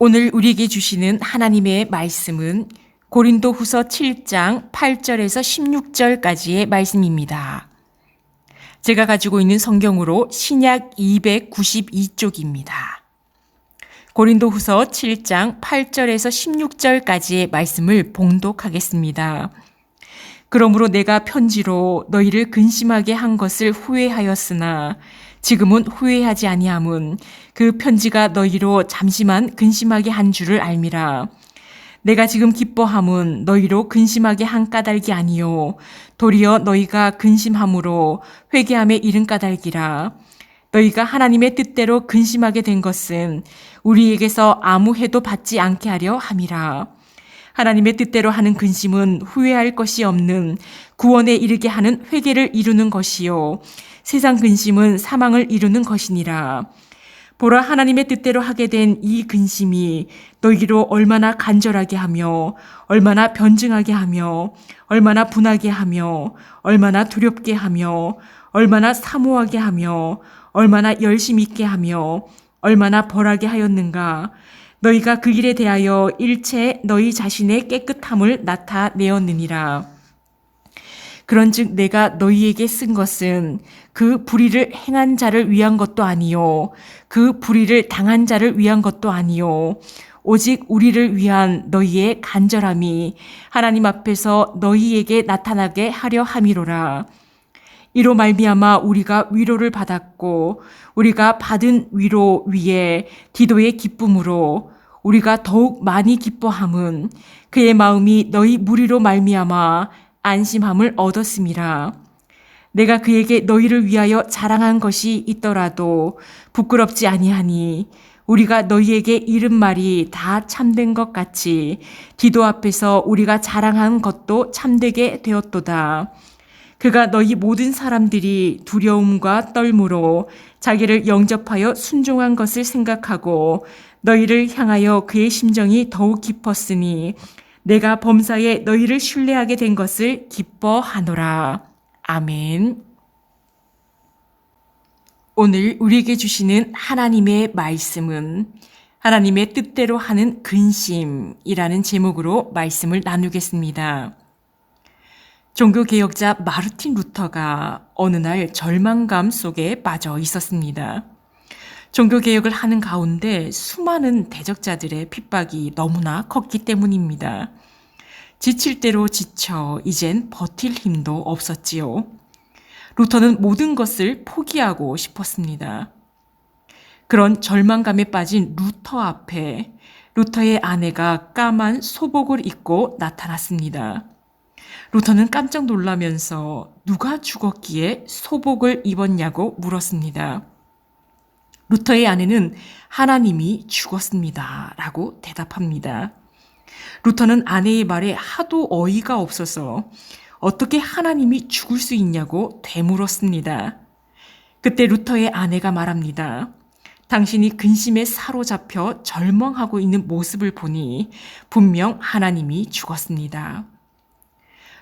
오늘 우리에게 주시는 하나님의 말씀은 고린도후서 7장 8절에서 16절까지의 말씀입니다. 제가 가지고 있는 성경으로 신약 292쪽입니다. 고린도후서 7장 8절에서 16절까지의 말씀을 봉독하겠습니다. 그러므로 내가 편지로 너희를 근심하게 한 것을 후회하였으나 지금은 후회하지 아니함은 그 편지가 너희로 잠시만 근심하게 한 줄을 알미라. 내가 지금 기뻐함은 너희로 근심하게 한 까닭이 아니요 도리어 너희가 근심함으로 회개함에 이른 까닭이라. 너희가 하나님의 뜻대로 근심하게 된 것은 우리에게서 아무 해도 받지 않게 하려 함이라. 하나님의 뜻대로 하는 근심은 후회할 것이 없는 구원에 이르게 하는 회개를 이루는 것이요 세상 근심은 사망을 이루는 것이니라. 보라, 하나님의 뜻대로 하게 된 이 근심이 너희로 얼마나 간절하게 하며 얼마나 변증하게 하며 얼마나 분하게 하며 얼마나 두렵게 하며 얼마나 사모하게 하며 얼마나 열심 있게 하며 얼마나 벌하게 하였는가. 너희가 그 일에 대하여 일체 너희 자신의 깨끗함을 나타내었느니라. 그런즉 내가 너희에게 쓴 것은 그 불의를 행한 자를 위한 것도 아니요 그 불의를 당한 자를 위한 것도 아니요 오직 우리를 위한 너희의 간절함이 하나님 앞에서 너희에게 나타나게 하려 함이로라. 이로 말미암아 우리가 위로를 받았고 우리가 받은 위로 위에 디도의 기쁨으로 우리가 더욱 많이 기뻐함은 그의 마음이 너희 무리로 말미암아 안심함을 얻었음이라. 내가 그에게 너희를 위하여 자랑한 것이 있더라도 부끄럽지 아니하니 우리가 너희에게 이른 말이 다 참된 것 같이 디도 앞에서 우리가 자랑한 것도 참되게 되었도다. 그가 너희 모든 사람들이 두려움과 떨므로 자기를 영접하여 순종한 것을 생각하고 너희를 향하여 그의 심정이 더욱 깊었으니 내가 범사에 너희를 신뢰하게 된 것을 기뻐하노라. 아멘. 오늘 우리에게 주시는 하나님의 말씀은 하나님의 뜻대로 하는 근심이라는 제목으로 말씀을 나누겠습니다. 종교개혁자 마르틴 루터가 어느 날 절망감 속에 빠져 있었습니다. 종교개혁을 하는 가운데 수많은 대적자들의 핍박이 너무나 컸기 때문입니다. 지칠 대로 지쳐 이젠 버틸 힘도 없었지요. 루터는 모든 것을 포기하고 싶었습니다. 그런 절망감에 빠진 루터 앞에 루터의 아내가 까만 소복을 입고 나타났습니다. 루터는 깜짝 놀라면서 누가 죽었기에 소복을 입었냐고 물었습니다. 루터의 아내는 하나님이 죽었습니다 라고 대답합니다. 루터는 아내의 말에 하도 어이가 없어서 어떻게 하나님이 죽을 수 있냐고 되물었습니다. 그때 루터의 아내가 말합니다. 당신이 근심에 사로잡혀 절망하고 있는 모습을 보니 분명 하나님이 죽었습니다.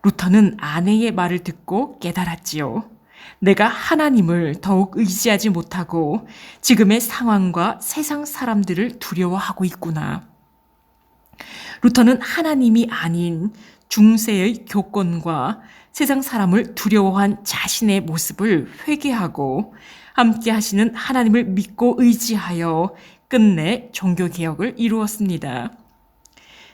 루터는 아내의 말을 듣고 깨달았지요. 내가 하나님을 더욱 의지하지 못하고 지금의 상황과 세상 사람들을 두려워하고 있구나. 루터는 하나님이 아닌 중세의 교권과 세상 사람을 두려워한 자신의 모습을 회개하고 함께 하시는 하나님을 믿고 의지하여 끝내 종교개혁을 이루었습니다.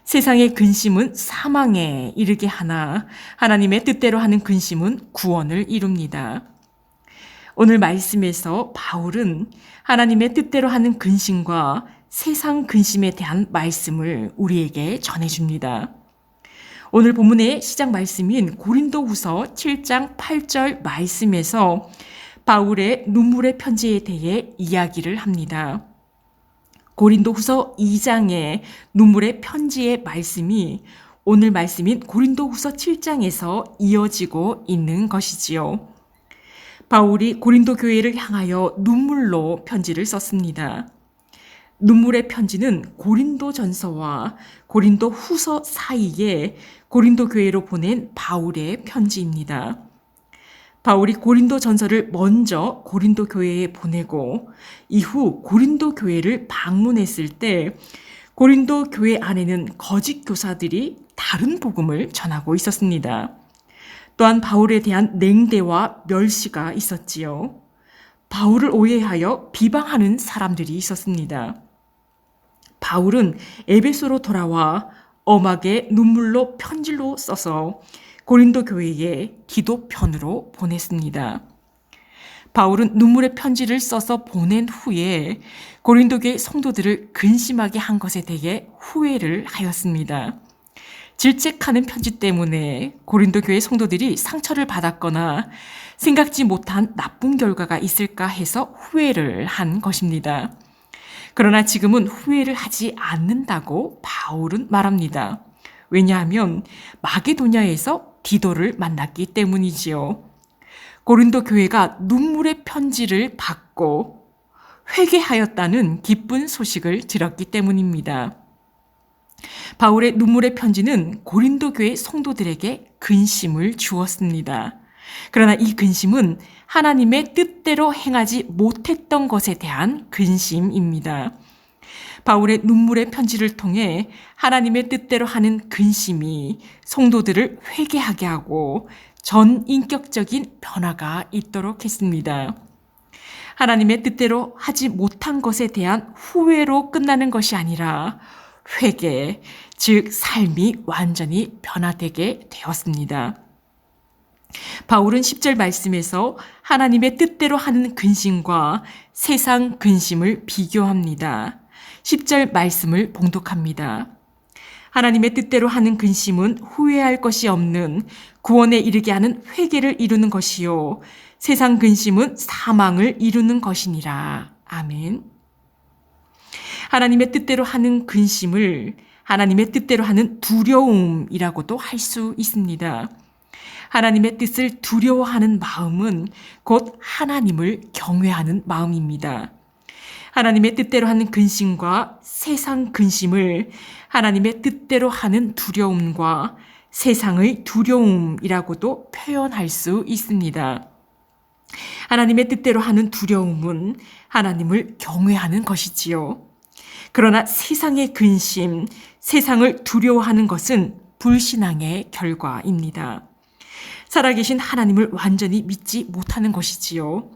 세상의 근심은 사망에 이르게 하나 하나님의 뜻대로 하는 근심은 구원을 이룹니다. 오늘 말씀에서 바울은 하나님의 뜻대로 하는 근심과 세상 근심에 대한 말씀을 우리에게 전해줍니다. 오늘 본문의 시작 말씀인 고린도후서 7장 8절 말씀에서 바울의 눈물의 편지에 대해 이야기를 합니다. 고린도후서 2장의 눈물의 편지의 말씀이 오늘 말씀인 고린도후서 7장에서 이어지고 있는 것이지요. 바울이 고린도 교회를 향하여 눈물로 편지를 썼습니다. 눈물의 편지는 고린도전서와 고린도후서 사이에 고린도 교회로 보낸 바울의 편지입니다. 바울이 고린도 전서를 먼저 고린도 교회에 보내고 이후 고린도 교회를 방문했을 때 고린도 교회 안에는 거짓 교사들이 다른 복음을 전하고 있었습니다. 또한 바울에 대한 냉대와 멸시가 있었지요. 바울을 오해하여 비방하는 사람들이 있었습니다. 바울은 에베소로 돌아와 엄하게 눈물로 편지로 써서 고린도 교회에 기도편으로 보냈습니다. 바울은 눈물의 편지를 써서 보낸 후에 고린도 교회 성도들을 근심하게 한 것에 대해 후회를 하였습니다. 질책하는 편지 때문에 고린도 교회 성도들이 상처를 받았거나 생각지 못한 나쁜 결과가 있을까 해서 후회를 한 것입니다. 그러나 지금은 후회를 하지 않는다고 바울은 말합니다. 왜냐하면 마게도냐에서 디도를 만났기 때문이지요. 고린도 교회가 눈물의 편지를 받고 회개하였다는 기쁜 소식을 들었기 때문입니다. 바울의 눈물의 편지는 고린도 교회 성도들에게 근심을 주었습니다. 그러나 이 근심은 하나님의 뜻대로 행하지 못했던 것에 대한 근심입니다. 바울의 눈물의 편지를 통해 하나님의 뜻대로 하는 근심이 성도들을 회개하게 하고 전인격적인 변화가 있도록 했습니다. 하나님의 뜻대로 하지 못한 것에 대한 후회로 끝나는 것이 아니라 회개, 즉 삶이 완전히 변화되게 되었습니다. 바울은 10절 말씀에서 하나님의 뜻대로 하는 근심과 세상 근심을 비교합니다. 10절 말씀을 봉독합니다. 하나님의 뜻대로 하는 근심은 후회할 것이 없는 구원에 이르게 하는 회개를 이루는 것이요 세상 근심은 사망을 이루는 것이니라. 아멘. 하나님의 뜻대로 하는 근심을 하나님의 뜻대로 하는 두려움이라고도 할 수 있습니다. 하나님의 뜻을 두려워하는 마음은 곧 하나님을 경외하는 마음입니다. 하나님의 뜻대로 하는 근심과 세상 근심을 하나님의 뜻대로 하는 두려움과 세상의 두려움이라고도 표현할 수 있습니다. 하나님의 뜻대로 하는 두려움은 하나님을 경외하는 것이지요. 그러나 세상의 근심, 세상을 두려워하는 것은 불신앙의 결과입니다. 살아계신 하나님을 완전히 믿지 못하는 것이지요.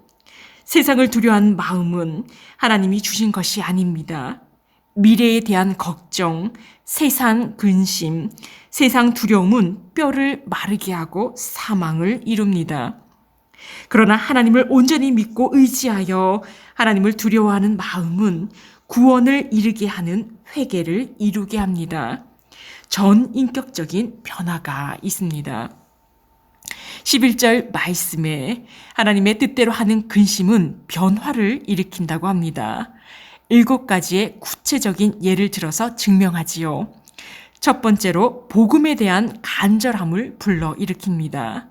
세상을 두려워하는 마음은 하나님이 주신 것이 아닙니다. 미래에 대한 걱정, 세상 근심, 세상 두려움은 뼈를 마르게 하고 사망을 이룹니다. 그러나 하나님을 온전히 믿고 의지하여 하나님을 두려워하는 마음은 구원을 이루게 하는 회개를 이루게 합니다. 전인격적인 변화가 있습니다. 11절 말씀에 하나님의 뜻대로 하는 근심은 변화를 일으킨다고 합니다. 7가지의 구체적인 예를 들어서 증명하지요. 첫 번째로 복음에 대한 간절함을 불러일으킵니다.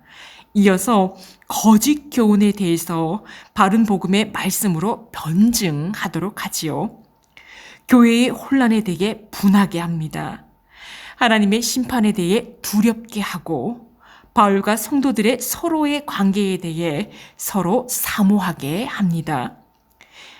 이어서 거짓 교훈에 대해서 바른 복음의 말씀으로 변증하도록 하지요. 교회의 혼란에 대해 분하게 합니다. 하나님의 심판에 대해 두렵게 하고 바울과 성도들의 서로의 관계에 대해 서로 사모하게 합니다.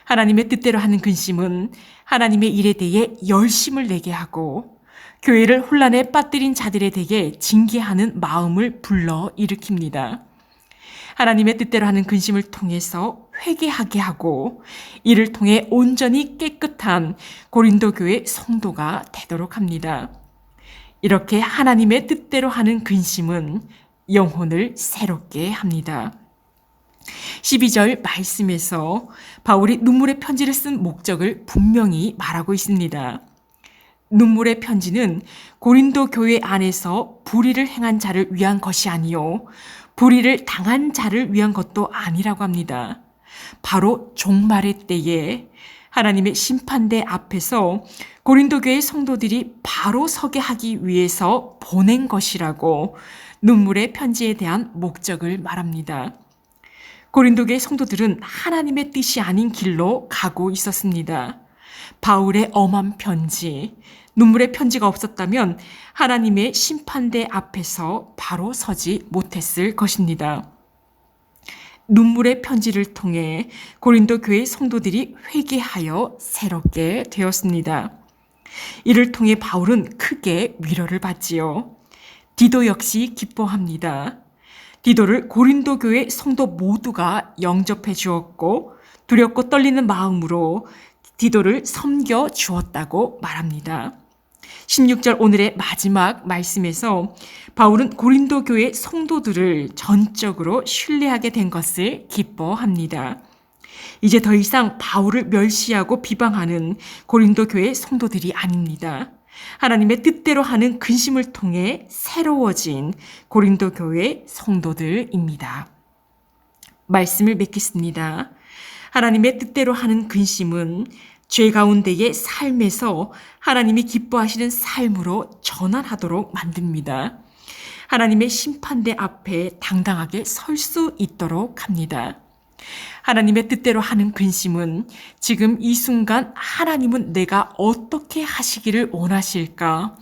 하나님의 뜻대로 하는 근심은 하나님의 일에 대해 열심을 내게 하고 교회를 혼란에 빠뜨린 자들에 대해 징계하는 마음을 불러 일으킵니다. 하나님의 뜻대로 하는 근심을 통해서 회개하게 하고 이를 통해 온전히 깨끗한 고린도 교회 성도가 되도록 합니다. 이렇게 하나님의 뜻대로 하는 근심은 영혼을 새롭게 합니다. 12절 말씀에서 바울이 눈물의 편지를 쓴 목적을 분명히 말하고 있습니다. 눈물의 편지는 고린도 교회 안에서 불의를 행한 자를 위한 것이 아니요 불의를 당한 자를 위한 것도 아니라고 합니다. 바로 종말의 때에 하나님의 심판대 앞에서 고린도 교회 성도들이 바로 서게 하기 위해서 보낸 것이라고 눈물의 편지에 대한 목적을 말합니다. 고린도 교회 성도들은 하나님의 뜻이 아닌 길로 가고 있었습니다. 바울의 엄한 편지, 눈물의 편지가 없었다면 하나님의 심판대 앞에서 바로 서지 못했을 것입니다. 눈물의 편지를 통해 고린도 교회 성도들이 회개하여 새롭게 되었습니다. 이를 통해 바울은 크게 위로를 받지요. 디도 역시 기뻐합니다. 디도를 고린도 교회 성도 모두가 영접해 주었고 두렵고 떨리는 마음으로 디도를 섬겨 주었다고 말합니다. 16절 오늘의 마지막 말씀에서 바울은 고린도 교회 성도들을 전적으로 신뢰하게 된 것을 기뻐합니다. 이제 더 이상 바울을 멸시하고 비방하는 고린도 교회 성도들이 아닙니다. 하나님의 뜻대로 하는 근심을 통해 새로워진 고린도 교회 성도들입니다. 말씀을 맺겠습니다. 하나님의 뜻대로 하는 근심은 죄 가운데의 삶에서 하나님이 기뻐하시는 삶으로 전환하도록 만듭니다. 하나님의 심판대 앞에 당당하게 설 수 있도록 합니다. 하나님의 뜻대로 하는 근심은 지금 이 순간 하나님은 내가 어떻게 하시기를 원하실까?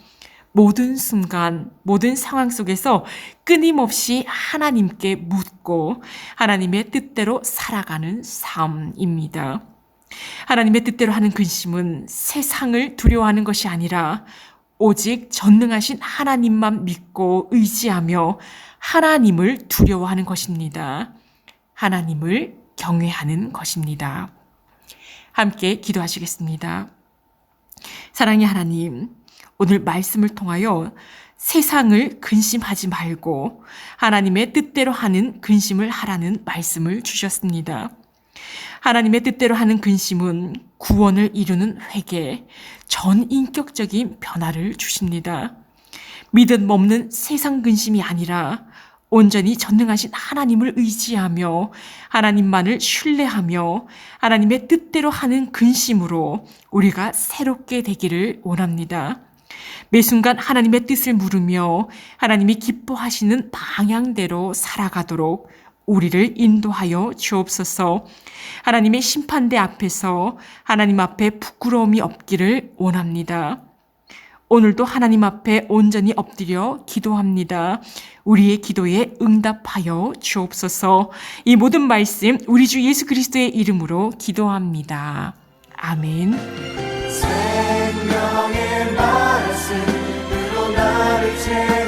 모든 순간, 모든 상황 속에서 끊임없이 하나님께 묻고 하나님의 뜻대로 살아가는 삶입니다. 하나님의 뜻대로 하는 근심은 세상을 두려워하는 것이 아니라 오직 전능하신 하나님만 믿고 의지하며 하나님을 두려워하는 것입니다. 하나님을 경외하는 것입니다. 함께 기도하시겠습니다. 사랑의 하나님, 오늘 말씀을 통하여 세상을 근심하지 말고 하나님의 뜻대로 하는 근심을 하라는 말씀을 주셨습니다. 하나님의 뜻대로 하는 근심은 구원을 이루는 회개, 전인격적인 변화를 주십니다. 믿음 없는 세상 근심이 아니라 온전히 전능하신 하나님을 의지하며 하나님만을 신뢰하며 하나님의 뜻대로 하는 근심으로 우리가 새롭게 되기를 원합니다. 매 순간 하나님의 뜻을 물으며 하나님이 기뻐하시는 방향대로 살아가도록 우리를 인도하여 주옵소서. 하나님의 심판대 앞에서 하나님 앞에 부끄러움이 없기를 원합니다. 오늘도 하나님 앞에 온전히 엎드려 기도합니다. 우리의 기도에 응답하여 주옵소서. 이 모든 말씀 우리 주 예수 그리스도의 이름으로 기도합니다. 아멘. 생명의 말씀으로 나를 채